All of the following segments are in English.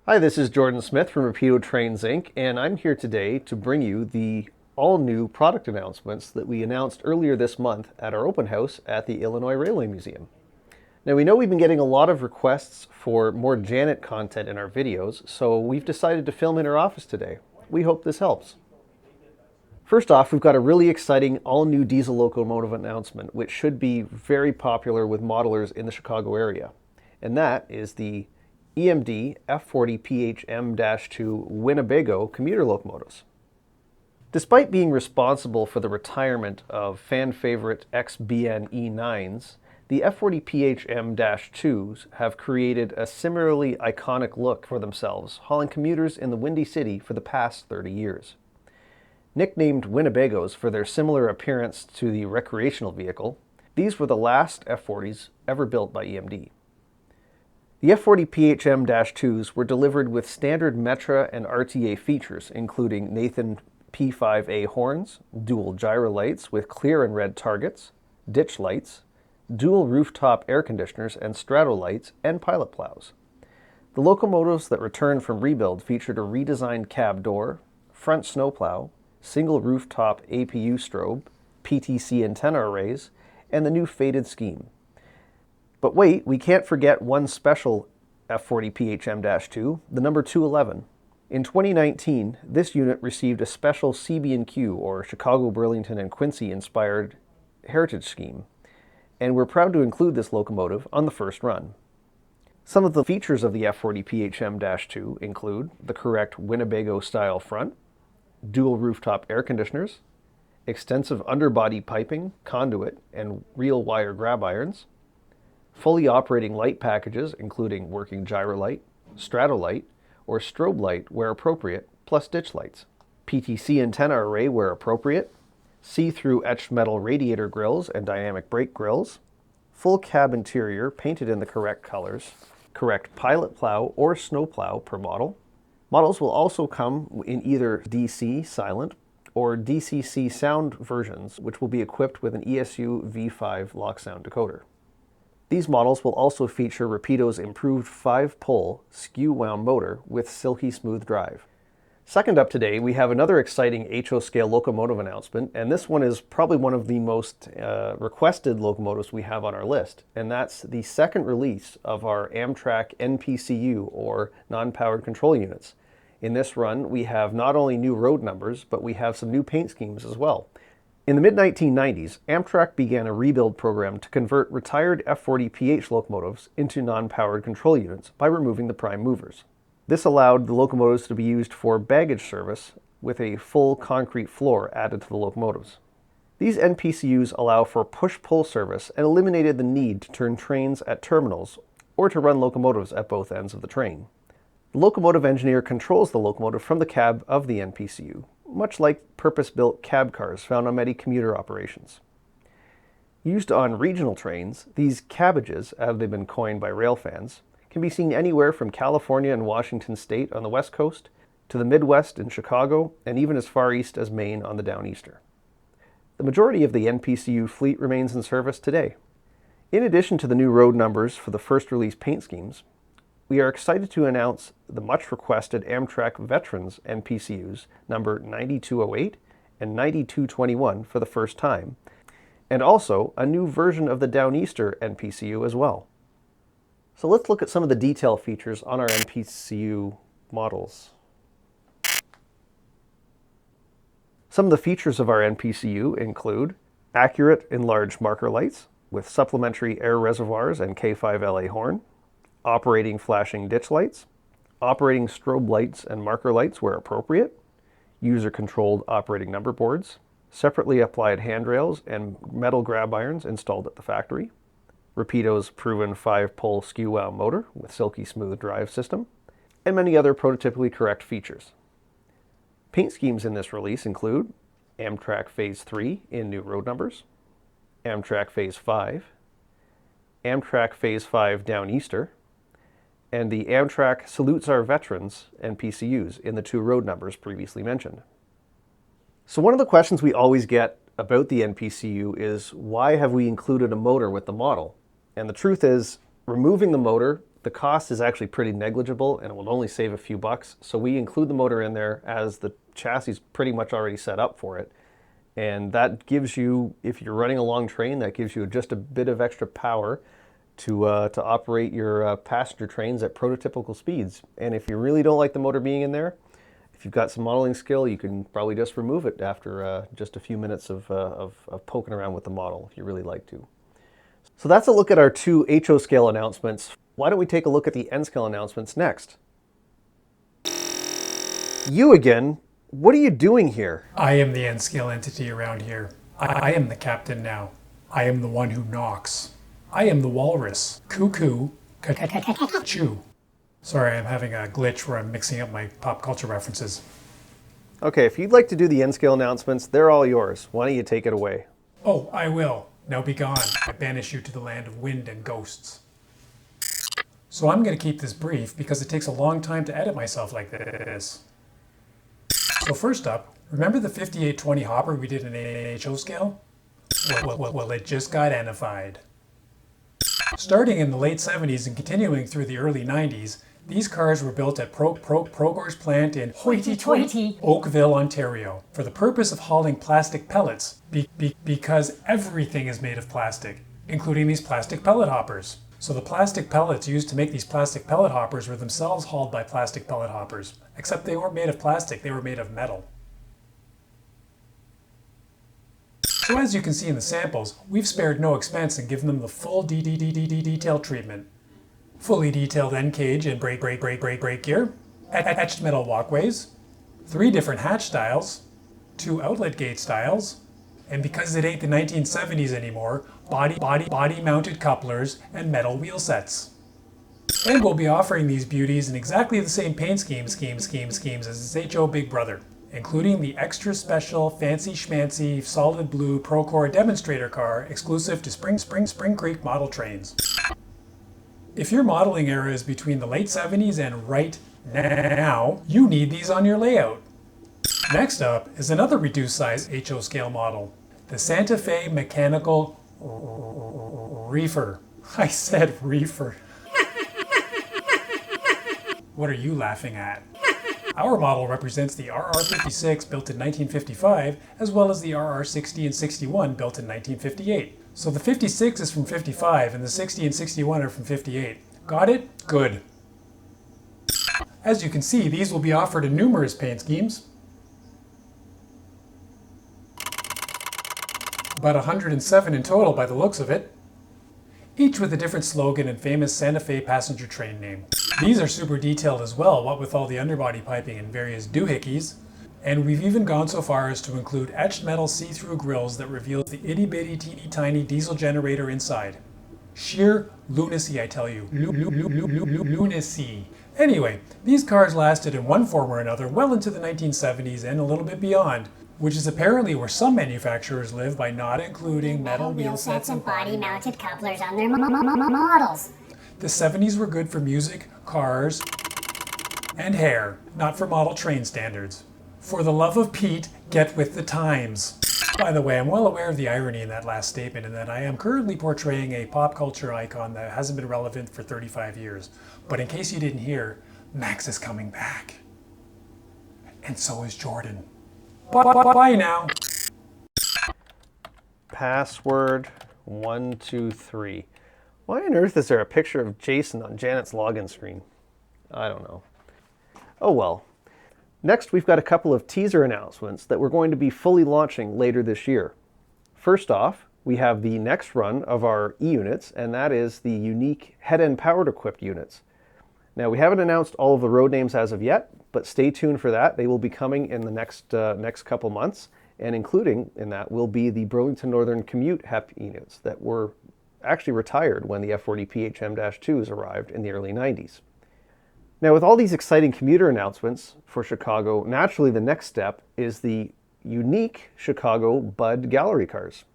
Hi, this is Jordan Smith from Rapido Trains Inc., and I'm here today to bring you the all-new product announcements that we announced earlier this month at our open house at the Illinois Railway Museum. Now, we know we've been getting a lot of requests for more Janet content in our videos, so we've decided to film in our office today. We hope this helps. First off, we've got a really exciting all-new diesel locomotive announcement, which should be very popular with modelers in the Chicago area, and that is the EMD F40PHM-2 Winnebago commuter locomotives. Despite being responsible for the retirement of fan favorite XBN E9s, the F40PHM-2s have created a similarly iconic look for themselves, hauling commuters in the Windy City for the past 30 years. Nicknamed Winnebagos for their similar appearance to the recreational vehicle, these were the last F40s ever built by EMD. The F40PHM-2s were delivered with standard Metra and RTA features, including Nathan P5A horns, dual gyro lights with clear and red targets, ditch lights, dual rooftop air conditioners and straddle lights, and pilot plows. The locomotives that returned from rebuild featured a redesigned cab door, front snowplow, single rooftop APU strobe, PTC antenna arrays, and the new faded scheme. But wait, we can't forget one special F40PHM-2, the number 211. In 2019, this unit received a special CB&Q, or Chicago, Burlington, and Quincy inspired heritage scheme, and we're proud to include this locomotive on the first run. Some of the features of the F40PHM-2 include the correct Winnebago style front, dual rooftop air conditioners, extensive underbody piping, conduit, and reel wire grab irons, fully operating light packages including working gyro light, straddle light, or strobe light where appropriate, plus ditch lights, PTC antenna array where appropriate, see-through etched metal radiator grills and dynamic brake grills, full cab interior painted in the correct colors, correct pilot plow or snow plow per model. Models will also come in either DC silent or DCC sound versions, which will be equipped with an ESU V5 lock sound decoder. These models will also feature Rapido's improved 5-pole skew-wound motor with silky smooth drive. Second up today, we have another exciting HO scale locomotive announcement, and this one is probably one of the most requested locomotives we have on our list, and that's the second release of our Amtrak NPCU, or non-powered control units. In this run, we have not only new road numbers, but we have some new paint schemes as well. In the mid-1990s, Amtrak began a rebuild program to convert retired F40PH locomotives into non-powered control units by removing the prime movers. This allowed the locomotives to be used for baggage service with a full concrete floor added to the locomotives. These NPCUs allow for push-pull service and eliminated the need to turn trains at terminals or to run locomotives at both ends of the train. The locomotive engineer controls the locomotive from the cab of the NPCU, much like purpose-built cab cars found on many commuter operations. Used on regional trains, these cabbages, as they've been coined by rail fans, can be seen anywhere from California and Washington State on the West Coast to the Midwest in Chicago, and even as far east as Maine on the Downeaster. The majority of the NPCU fleet remains in service today. In addition to the new road numbers for the first release paint schemes, we are excited to announce the much-requested Amtrak Veterans NPCUs number 9208 and 9221 for the first time, and also a new version of the Downeaster NPCU as well. So let's look at some of the detail features on our NPCU models. Some of the features of our NPCU include accurate enlarged marker lights with supplementary air reservoirs and K5LA horn, operating flashing ditch lights, operating strobe lights and marker lights where appropriate, user-controlled operating number boards, separately applied handrails and metal grab irons installed at the factory, Rapido's proven 5-pole skew-wound motor with silky smooth drive system, and many other prototypically correct features. Paint schemes in this release include Amtrak Phase 3 in new road numbers, Amtrak Phase 5, Amtrak Phase 5 Downeaster, and the Amtrak Salutes Our Veterans NPCUs in the 2 road numbers previously mentioned. So one of the questions we always get about the NPCU is, why have we included a motor with the model? And the truth is, removing the motor the cost is actually pretty negligible and it will only save a few bucks. So we include the motor in there as the chassis is pretty much already set up for it. And that gives you, if you're running a long train, that gives you just a bit of extra power to operate your passenger trains at prototypical speeds. And if you really don't like the motor being in there, if you've got some modeling skill, you can probably just remove it after just a few minutes of poking around with the model if you really like to. So that's a look at our two HO scale announcements. Why don't we take a look at the N scale announcements next? You again, what are you doing here? I am the N scale entity around here. I am the captain now. I am the one who knocks. I am the walrus. Cuckoo. Choo. Sorry, I'm having a glitch where I'm mixing up my pop culture references. Okay, if you'd like to do the N scale announcements, they're all yours. Why don't you take it away? Oh, I will. Now be gone. I banish you to the land of wind and ghosts. So I'm going to keep this brief because it takes a long time to edit myself like this. So first up, remember the 5820 hopper we did in AHO scale? Well, it just got N-ified. Starting in the late 70s and continuing through the early 90s, these cars were built at Progore's plant in hoity-toity Oakville, Ontario, for the purpose of hauling plastic pellets, because everything is made of plastic, including these plastic pellet hoppers. So the plastic pellets used to make these plastic pellet hoppers were themselves hauled by plastic pellet hoppers, except they weren't made of plastic, they were made of metal. So as you can see in the samples, we've spared no expense and given them the full detail treatment. Fully detailed end cage and brake gear, etched metal walkways, 3 different hatch styles, 2 outlet gate styles, and because it ain't the 1970s anymore, body mounted couplers and metal wheel sets. And we'll be offering these beauties in exactly the same paint schemes as its HO big brother, including the extra special fancy schmancy solid blue Procore demonstrator car exclusive to Spring Creek model trains. If your modeling era is between the late 70s and right now, you need these on your layout. Next up is another reduced size HO scale model, the Santa Fe Mechanical Reefer. I said reefer. What are you laughing at? Our model represents the RR56 built in 1955, as well as the RR60 and 61 built in 1958. So the 56 is from 55 and the 60 and 61 are from 58. Got it? Good. As you can see, these will be offered in numerous paint schemes. About 107 in total by the looks of it. Each with a different slogan and famous Santa Fe passenger train name. These are super detailed as well, what with all the underbody piping and various doohickeys. And we've even gone so far as to include etched metal see-through grills that reveal the itty-bitty teeny-tiny diesel generator inside. Sheer lunacy, I tell you. Lunacy. Anyway, these cars lasted in one form or another well into the 1970s and a little bit beyond, which is apparently where some manufacturers live by not including metal wheel sets and body-mounted couplers on their models. The 70s were good for music, cars, and hair, not for model train standards. For the love of Pete, get with the times. By the way, I'm well aware of the irony in that last statement in that I am currently portraying a pop culture icon that hasn't been relevant for 35 years. But in case you didn't hear, Max is coming back. And so is Jordan. Bye now. Password 123. Why on earth is there a picture of Jason on Janet's login screen? I don't know. Oh well. Next, we've got a couple of teaser announcements that we're going to be fully launching later this year. First off, we have the next run of our E-units, and that is the unique head-end powered equipped units. Now, we haven't announced all of the road names as of yet, but stay tuned for that. They will be coming in the next couple months, and including in that will be the Burlington Northern Commute HEP units that were actually retired when the F40PHM-2s arrived in the early 90s. Now, with all these exciting commuter announcements for Chicago, naturally the next step is the unique Chicago Bud Gallery cars.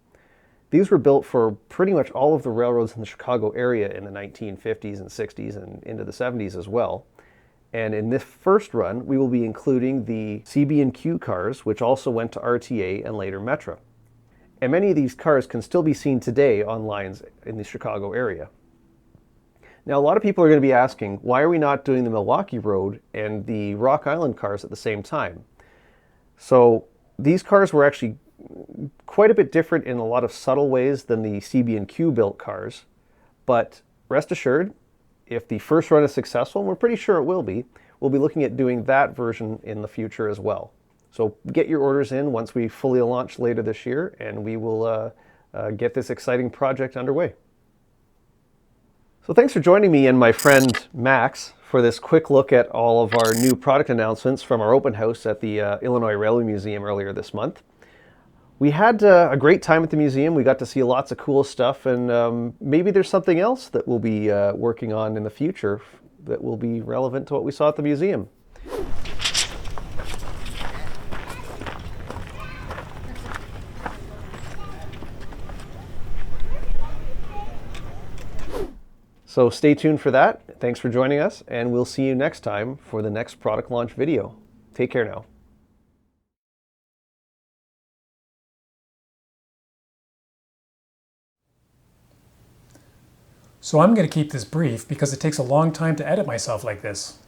These were built for pretty much all of the railroads in the Chicago area in the 1950s and 60s and into the 70s as well. And in this first run, we will be including the CB&Q cars, which also went to RTA and later Metra. And many of these cars can still be seen today on lines in the Chicago area. Now, a lot of people are going to be asking, why are we not doing the Milwaukee Road and the Rock Island cars at the same time? So these cars were actually quite a bit different in a lot of subtle ways than the CB&Q built cars. But rest assured, if the first run is successful, and we're pretty sure it will be, we'll be looking at doing that version in the future as well. So get your orders in once we fully launch later this year, and we will get this exciting project underway. So thanks for joining me and my friend Max for this quick look at all of our new product announcements from our open house at the Illinois Railway Museum earlier this month. We had a great time at the museum. We got to see lots of cool stuff, and maybe there's something else that we'll be working on in the future that will be relevant to what we saw at the museum. So stay tuned for that. Thanks for joining us, and we'll see you next time for the next product launch video. Take care now. So I'm going to keep this brief because it takes a long time to edit myself like this.